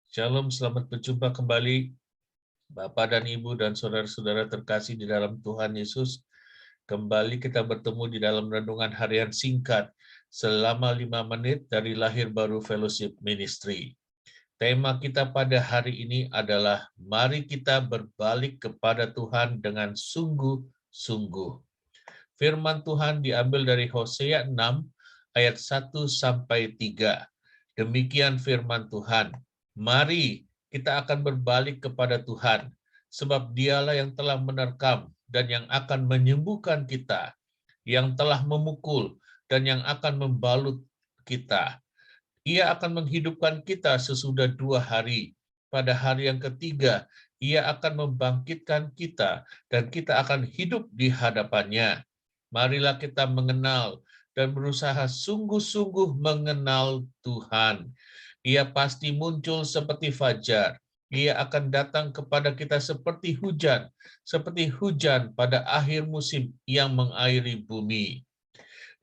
Shalom, selamat berjumpa kembali Bapak dan Ibu dan saudara-saudara terkasih di dalam Tuhan Yesus. Kembali kita bertemu di dalam renungan harian singkat selama 5 menit dari Lahir Baru Fellowship Ministry. Tema kita pada hari ini adalah mari kita berbalik kepada Tuhan dengan sungguh-sungguh. Firman Tuhan diambil dari Hosea 6 ayat 1 sampai 3. Demikian firman Tuhan. Mari kita akan berbalik kepada Tuhan, sebab Dialah yang telah menerkam dan yang akan menyembuhkan kita, yang telah memukul dan yang akan membalut kita. Ia akan menghidupkan kita sesudah 2 hari. Pada hari yang ketiga, Ia akan membangkitkan kita dan kita akan hidup di hadapannya. Marilah kita mengenal dan berusaha sungguh-sungguh mengenal Tuhan. Ia pasti muncul seperti fajar. Ia akan datang kepada kita seperti hujan pada akhir musim yang mengairi bumi.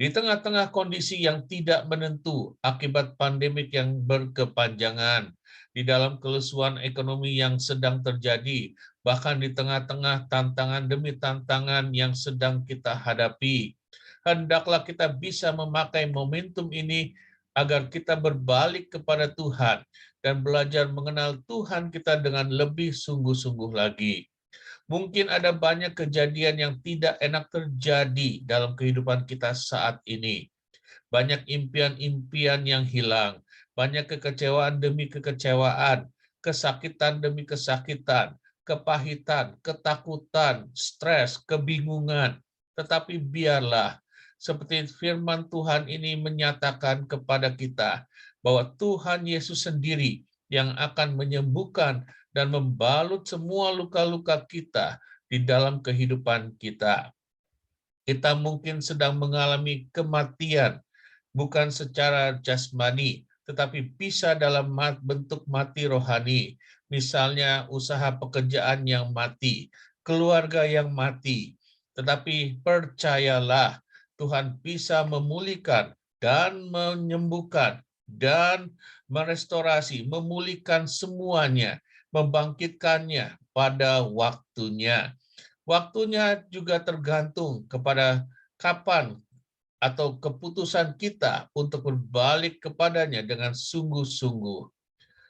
Di tengah-tengah kondisi yang tidak menentu akibat pandemik yang berkepanjangan, di dalam kelesuan ekonomi yang sedang terjadi, bahkan di tengah-tengah tantangan demi tantangan yang sedang kita hadapi, hendaklah kita bisa memakai momentum ini agar kita berbalik kepada Tuhan dan belajar mengenal Tuhan kita dengan lebih sungguh-sungguh lagi. Mungkin ada banyak kejadian yang tidak enak terjadi dalam kehidupan kita saat ini. Banyak impian-impian yang hilang, banyak kekecewaan demi kekecewaan, kesakitan demi kesakitan, kepahitan, ketakutan, stres, kebingungan. Tetapi biarlah, seperti firman Tuhan ini menyatakan kepada kita, bahwa Tuhan Yesus sendiri yang akan menyembuhkan dan membalut semua luka-luka kita di dalam kehidupan kita. Kita mungkin sedang mengalami kematian, bukan secara jasmani, tetapi bisa dalam bentuk mati rohani. Misalnya usaha pekerjaan yang mati, keluarga yang mati. Tetapi percayalah, Tuhan bisa memulihkan dan menyembuhkan dan merestorasi, memulihkan semuanya, membangkitkannya pada waktunya. Waktunya juga tergantung kepada kapan atau keputusan kita untuk berbalik kepadanya dengan sungguh-sungguh.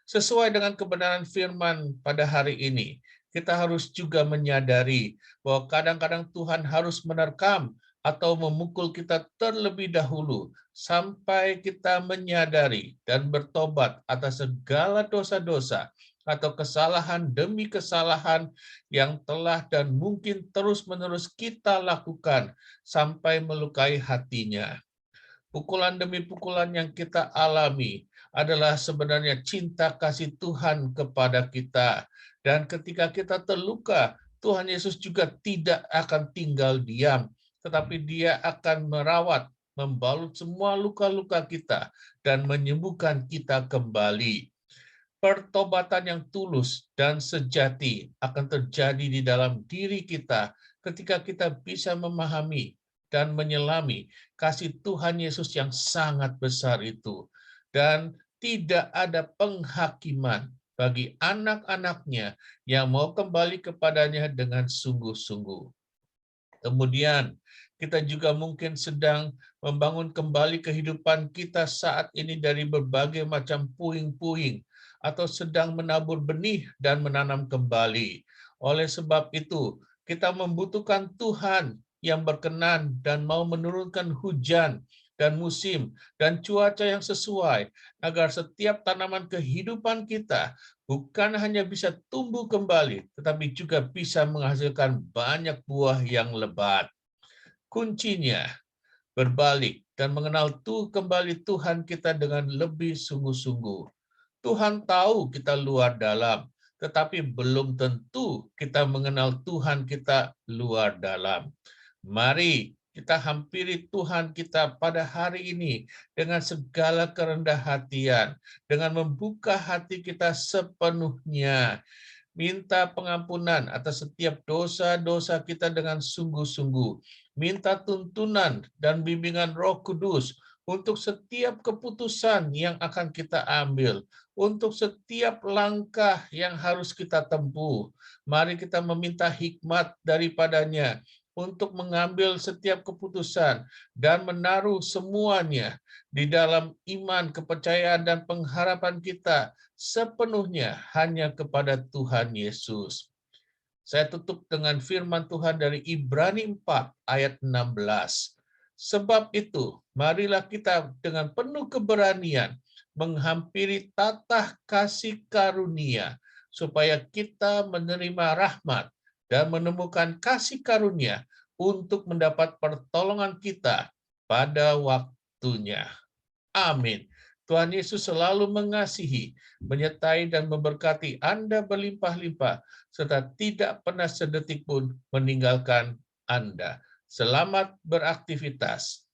Sesuai dengan kebenaran firman pada hari ini, kita harus juga menyadari bahwa kadang-kadang Tuhan harus menerkam atau memukul kita terlebih dahulu sampai kita menyadari dan bertobat atas segala dosa-dosa atau kesalahan demi kesalahan yang telah dan mungkin terus-menerus kita lakukan sampai melukai hatinya. Pukulan demi pukulan yang kita alami adalah sebenarnya cinta kasih Tuhan kepada kita. Dan ketika kita terluka, Tuhan Yesus juga tidak akan tinggal diam, tetapi Dia akan merawat, membalut semua luka-luka kita, dan menyembuhkan kita kembali. Pertobatan yang tulus dan sejati akan terjadi di dalam diri kita ketika kita bisa memahami dan menyelami kasih Tuhan Yesus yang sangat besar itu. Dan tidak ada penghakiman bagi anak-anaknya yang mau kembali kepadanya dengan sungguh-sungguh. Kemudian kita juga mungkin sedang membangun kembali kehidupan kita saat ini dari berbagai macam puing-puing atau sedang menabur benih dan menanam kembali. Oleh sebab itu, kita membutuhkan Tuhan yang berkenan dan mau menurunkan hujan dan musim dan cuaca yang sesuai agar setiap tanaman kehidupan kita bukan hanya bisa tumbuh kembali, tetapi juga bisa menghasilkan banyak buah yang lebat. Kuncinya berbalik dan mengenal kembali Tuhan kita dengan lebih sungguh-sungguh. Tuhan tahu kita luar dalam, tetapi belum tentu kita mengenal Tuhan kita luar dalam. Mari kita hampiri Tuhan kita pada hari ini dengan segala kerendah hatian, dengan membuka hati kita sepenuhnya. Minta pengampunan atas setiap dosa-dosa kita dengan sungguh-sungguh. Minta tuntunan dan bimbingan Roh Kudus untuk setiap keputusan yang akan kita ambil, untuk setiap langkah yang harus kita tempuh. Mari kita meminta hikmat daripadanya untuk mengambil setiap keputusan dan menaruh semuanya di dalam iman, kepercayaan, dan pengharapan kita sepenuhnya hanya kepada Tuhan Yesus. Saya tutup dengan firman Tuhan dari Ibrani 4 ayat 16. Sebab itu, marilah kita dengan penuh keberanian menghampiri tatah kasih karunia, supaya kita menerima rahmat dan menemukan kasih karunia untuk mendapat pertolongan kita pada waktunya. Amin. Tuhan Yesus selalu mengasihi, menyertai, dan memberkati Anda berlimpah-limpah, serta tidak pernah sedetik pun meninggalkan Anda. Selamat beraktivitas.